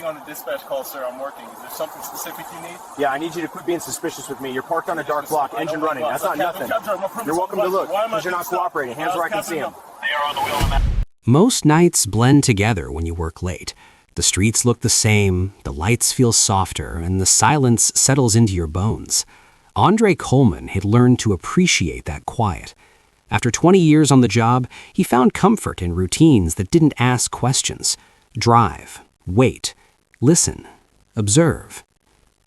waiting on a dispatch call, sir. I'm working. Is there something specific you need? Yeah, I need you to quit being suspicious with me. You're parked on a dark block, engine running. That's not nothing. You're welcome to look, because you're not cooperating. Hands where I can see them. They are on the wheel, man. Most nights blend together when you work late. The streets look the same, the lights feel softer, and the silence settles into your bones. Andre Coleman had learned to appreciate that quiet. After 20 years on the job, he found comfort in routines that didn't ask questions. Drive, wait, listen, observe.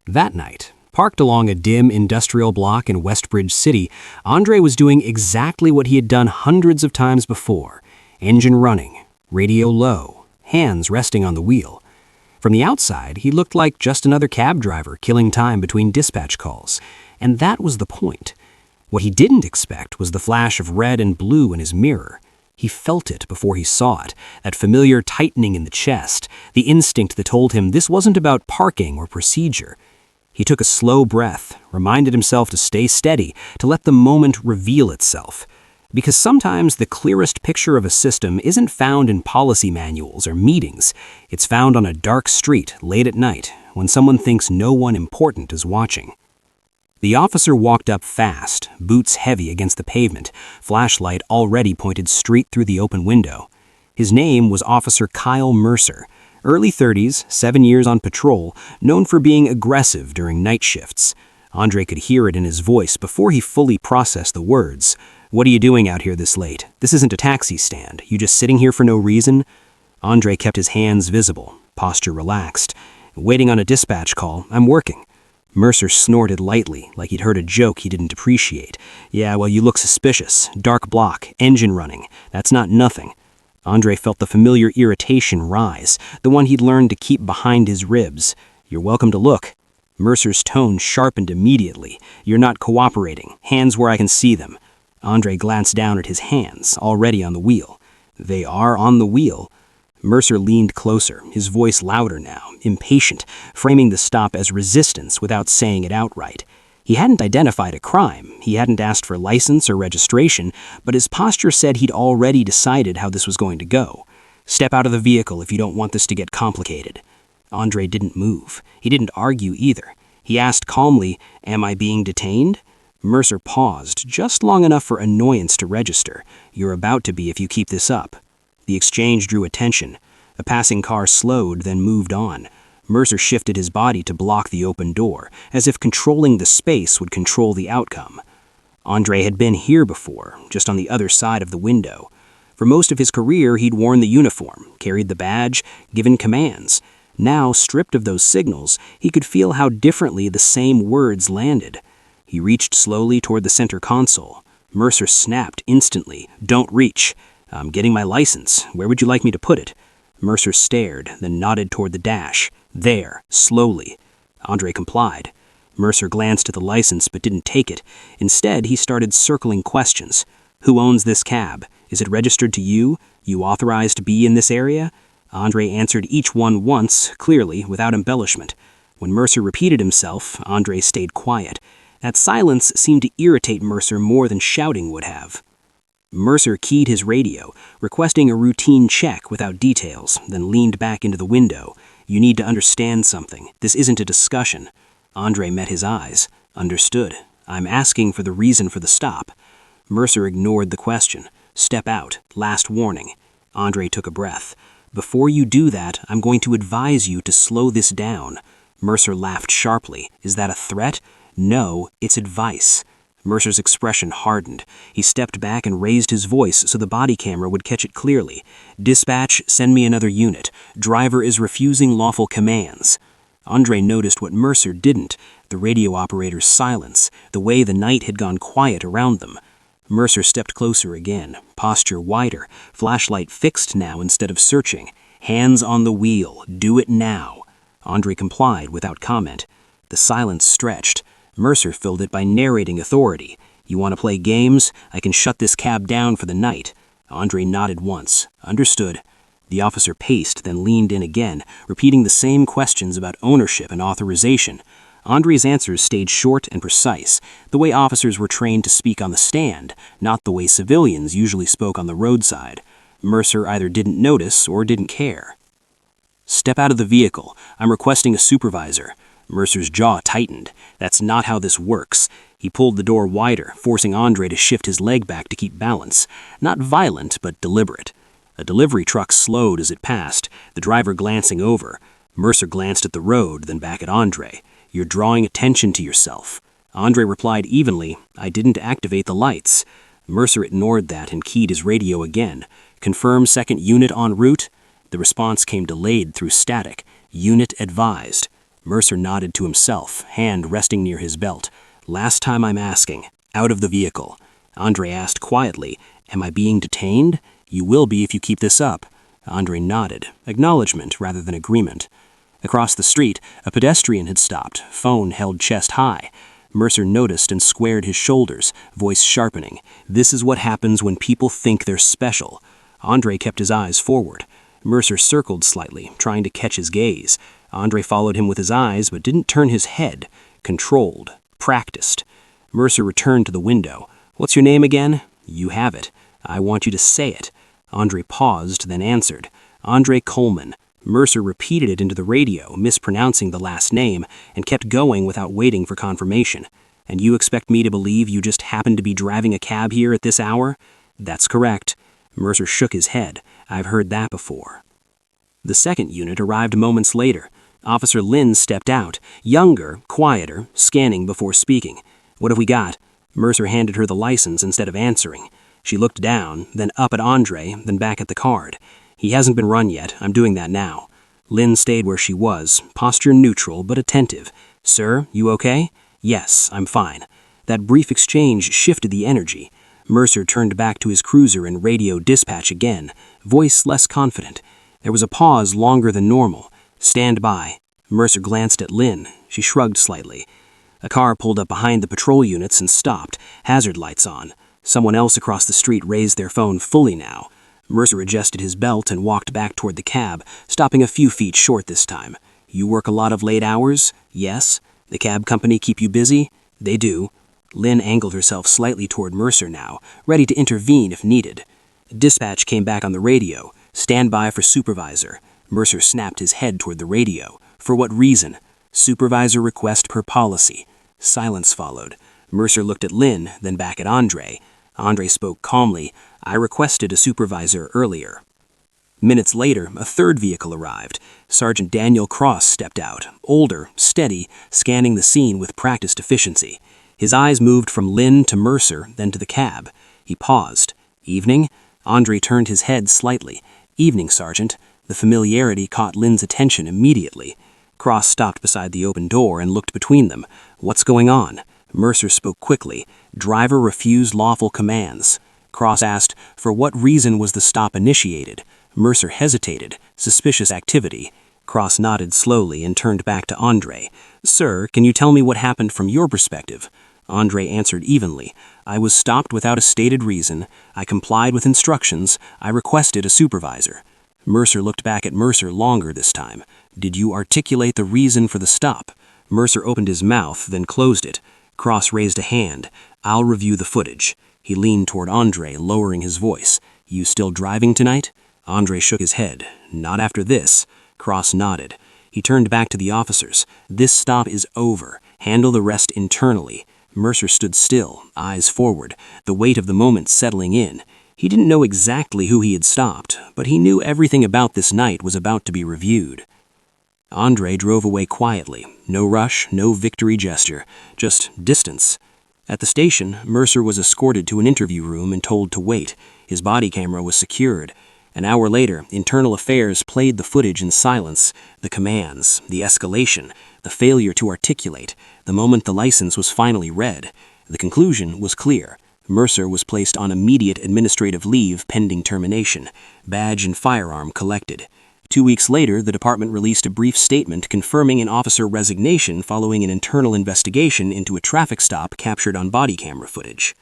That night, parked along a dim industrial block in Westbridge City, Andre was doing exactly what he had done hundreds of times before. Engine running, radio low, hands resting on the wheel. From the outside, he looked like just another cab driver killing time between dispatch calls. And that was the point. What he didn't expect was the flash of red and blue in his mirror. He felt it before he saw it, that familiar tightening in the chest, the instinct that told him this wasn't about parking or procedure. He took a slow breath, reminded himself to stay steady, to let the moment reveal itself. Because sometimes the clearest picture of a system isn't found in policy manuals or meetings. It's found on a dark street late at night when someone thinks no one important is watching. The officer walked up fast, boots heavy against the pavement, flashlight already pointed straight through the open window. His name was Officer Kyle Mercer, early 30s, 7 years on patrol, known for being aggressive during night shifts. Andre could hear it in his voice before he fully processed the words. "What are you doing out here this late? This isn't a taxi stand. You just sitting here for no reason?" Andre kept his hands visible, posture relaxed. "Waiting on a dispatch call. I'm working." Mercer snorted lightly, like he'd heard a joke he didn't appreciate. "Yeah, well, you look suspicious. Dark block, engine running. That's not nothing." Andre felt the familiar irritation rise, the one he'd learned to keep behind his ribs. "You're welcome to look." Mercer's tone sharpened immediately. "You're not cooperating. Hands where I can see them." Andre glanced down at his hands, already on the wheel. "They are on the wheel." Mercer leaned closer, his voice louder now, impatient, framing the stop as resistance without saying it outright. He hadn't identified a crime, he hadn't asked for license or registration, but his posture said he'd already decided how this was going to go. "Step out of the vehicle if you don't want this to get complicated." Andre didn't move. He didn't argue either. He asked calmly, "Am I being detained?" Mercer paused, just long enough for annoyance to register. "You're about to be if you keep this up." The exchange drew attention. A passing car slowed, then moved on. Mercer shifted his body to block the open door, as if controlling the space would control the outcome. Andre had been here before, just on the other side of the window. For most of his career, he'd worn the uniform, carried the badge, given commands. Now, stripped of those signals, he could feel how differently the same words landed. He reached slowly toward the center console. Mercer snapped instantly, "Don't reach." "I'm getting my license. Where would you like me to put it?" Mercer stared, then nodded toward the dash. "There, slowly." Andre complied. Mercer glanced at the license but didn't take it. Instead, he started circling questions. "Who owns this cab? Is it registered to you? You authorized to be in this area?" Andre answered each one once, clearly, without embellishment. When Mercer repeated himself, Andre stayed quiet. That silence seemed to irritate Mercer more than shouting would have. Mercer keyed his radio, requesting a routine check without details, then leaned back into the window. "You need to understand something. This isn't a discussion." Andre met his eyes. "Understood. I'm asking for the reason for the stop." Mercer ignored the question. "Step out. Last warning." Andre took a breath. "Before you do that, I'm going to advise you to slow this down." Mercer laughed sharply. "Is that a threat?" "No, it's advice." Mercer's expression hardened. He stepped back and raised his voice so the body camera would catch it clearly. "Dispatch, send me another unit. Driver is refusing lawful commands." Andre noticed what Mercer didn't, the radio operator's silence, the way the night had gone quiet around them. Mercer stepped closer again, posture wider, flashlight fixed now instead of searching. "Hands on the wheel. Do it now." Andre complied without comment. The silence stretched. Mercer filled it by narrating authority. "You want to play games? I can shut this cab down for the night." Andre nodded once. "Understood." The officer paced, then leaned in again, repeating the same questions about ownership and authorization. Andre's answers stayed short and precise, the way officers were trained to speak on the stand, not the way civilians usually spoke on the roadside. Mercer either didn't notice or didn't care. "Step out of the vehicle. I'm requesting a supervisor." Mercer's jaw tightened. "That's not how this works." He pulled the door wider, forcing Andre to shift his leg back to keep balance. Not violent, but deliberate. A delivery truck slowed as it passed, the driver glancing over. Mercer glanced at the road, then back at Andre. "You're drawing attention to yourself." Andre replied evenly, "I didn't activate the lights." Mercer ignored that and keyed his radio again. "Confirm second unit en route?" The response came delayed through static. "Unit advised." Mercer nodded to himself, hand resting near his belt. "Last time I'm asking. Out of the vehicle." Andre asked quietly, "Am I being detained?" "You will be if you keep this up." Andre nodded, acknowledgement rather than agreement. Across the street, a pedestrian had stopped, phone held chest high. Mercer noticed and squared his shoulders, voice sharpening. "This is what happens when people think they're special." Andre kept his eyes forward. Mercer circled slightly, trying to catch his gaze. Andre followed him with his eyes, but didn't turn his head. Controlled. Practiced. Mercer returned to the window. "What's your name again?" "You have it. I want you to say it." Andre paused, then answered. "Andre Coleman." Mercer repeated it into the radio, mispronouncing the last name, and kept going without waiting for confirmation. "And you expect me to believe you just happened to be driving a cab here at this hour?" "That's correct." Mercer shook his head. "I've heard that before." The second unit arrived moments later. Officer Lynn stepped out, younger, quieter, scanning before speaking. "What have we got?" Mercer handed her the license instead of answering. She looked down, then up at Andre, then back at the card. "He hasn't been run yet. I'm doing that now." Lynn stayed where she was, posture neutral but attentive. "Sir, you okay?" "Yes, I'm fine." That brief exchange shifted the energy. Mercer turned back to his cruiser and radio dispatch again, voice less confident. There was a pause longer than normal. "Stand by." Mercer glanced at Lynn. She shrugged slightly. A car pulled up behind the patrol units and stopped, hazard lights on. Someone else across the street raised their phone fully now. Mercer adjusted his belt and walked back toward the cab, stopping a few feet short this time. "You work a lot of late hours?" "Yes." "The cab company keep you busy?" "They do." Lynn angled herself slightly toward Mercer now, ready to intervene if needed. Dispatch came back on the radio. "Stand by for supervisor." Mercer snapped his head toward the radio. "For what reason?" "Supervisor request per policy." Silence followed. Mercer looked at Lynn, then back at Andre. Andre spoke calmly. "I requested a supervisor earlier." Minutes later, a third vehicle arrived. Sergeant Daniel Cross stepped out, older, steady, scanning the scene with practiced efficiency. His eyes moved from Lynn to Mercer, then to the cab. He paused. "Evening?" Andre turned his head slightly. "Evening, Sergeant." The familiarity caught Lynn's attention immediately. Cross stopped beside the open door and looked between them. "What's going on?" Mercer spoke quickly. "Driver refused lawful commands." Cross asked, "For what reason was the stop initiated?" Mercer hesitated. "Suspicious activity." Cross nodded slowly and turned back to Andre. "Sir, can you tell me what happened from your perspective?" Andre answered evenly. "I was stopped without a stated reason. I complied with instructions. I requested a supervisor." Mercer looked back at Mercer longer this time. "Did you articulate the reason for the stop?" Mercer opened his mouth, then closed it. Cross raised a hand. "I'll review the footage." He leaned toward Andre, lowering his voice. "You still driving tonight?" Andre shook his head. "Not after this." Cross nodded. He turned back to the officers. "This stop is over. Handle the rest internally." Mercer stood still, eyes forward, the weight of the moment settling in. He didn't know exactly who he had stopped, but he knew everything about this night was about to be reviewed. Andre drove away quietly. No rush, no victory gesture, just distance. At the station, Mercer was escorted to an interview room and told to wait. His body camera was secured. An hour later, Internal Affairs played the footage in silence. The commands, the escalation, the failure to articulate, the moment the license was finally read. The conclusion was clear. Mercer was placed on immediate administrative leave pending termination. Badge and firearm collected. 2 weeks later, the department released a brief statement confirming an officer resignation following an internal investigation into a traffic stop captured on body camera footage.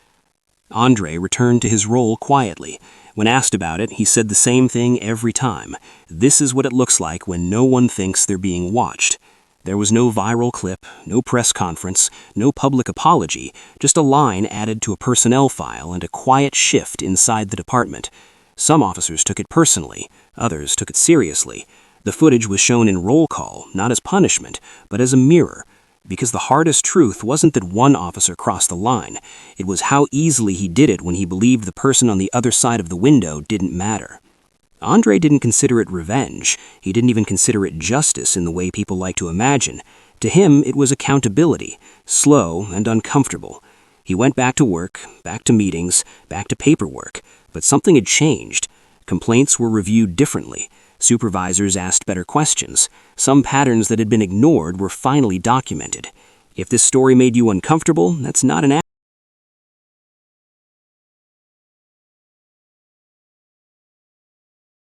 Andre returned to his role quietly. When asked about it, he said the same thing every time. "This is what it looks like when no one thinks they're being watched." There was no viral clip, no press conference, no public apology, just a line added to a personnel file and a quiet shift inside the department. Some officers took it personally, others took it seriously. The footage was shown in roll call, not as punishment, but as a mirror, because the hardest truth wasn't that one officer crossed the line. It was how easily he did it when he believed the person on the other side of the window didn't matter. Andre didn't consider it revenge. He didn't even consider it justice in the way people like to imagine. To him, it was accountability, slow and uncomfortable. He went back to work, back to meetings, back to paperwork, but something had changed. Complaints were reviewed differently. Supervisors asked better questions. Some patterns that had been ignored were finally documented. If this story made you uncomfortable, that's not an